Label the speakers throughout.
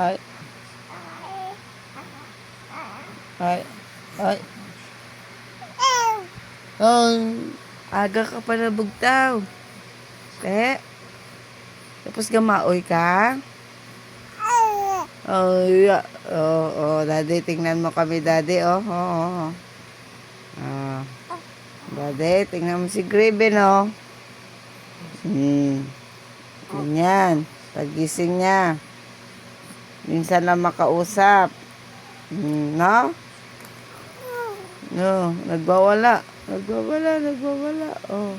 Speaker 1: Ay, ay, ay. Oh, aga ka pa nabugtaw. Tapos gamaoy ka? Oh, yeah. Daddy, tingnan mo kami, daddy, oh. Ah, daddy, tingnan mo si Graven, oh. Ganyan. Pagising niya. Minsan lang makausap. No? No, nagwawala. Nagwawala. Oh.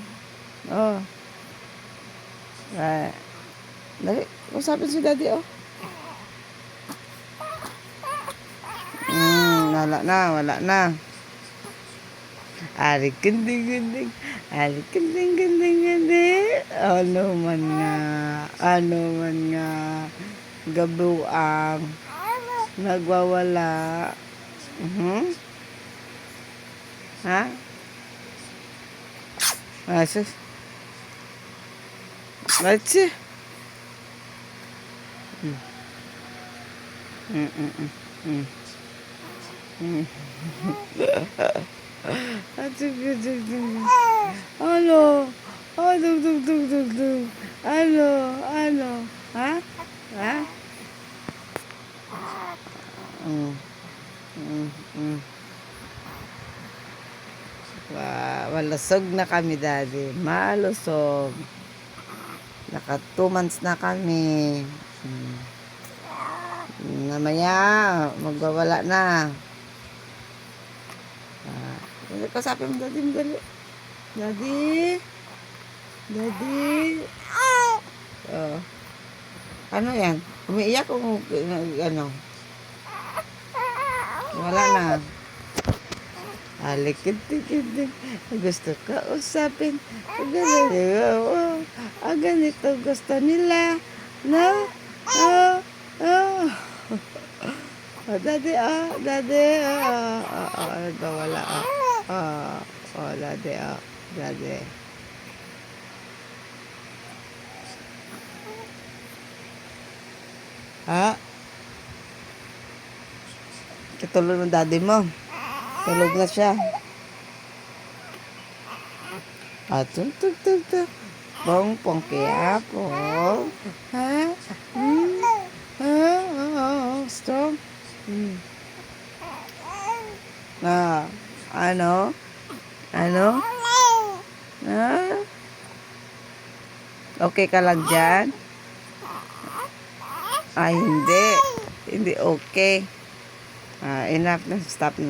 Speaker 1: Dali, usapin si daddy, oh. Wala na. Ari gending. Ano man nga. Gabuang. Nagwawala. Ha? Asus. Baca. Ano? Dug. Ano? Ha? Malusog na kami, daddy. Malusog. Naka 2 months na kami. Namaya, magwawala na. Kasapin mo, daddy, dali. Daddy. Oh. Ano yan? Umiiyak o ano? Wala na. Alikid. Gusto ka usapin. Ganito gusto nila. No? Daddy. Nagwawala. Daddy. Ha? Katulog ng daddy mo. Tulog na siya. Tug. Pong kaya po. Ha? Strong. Ano? Okay ka lang dyan? Ay, hindi. Hindi okay. Enough na. Stop.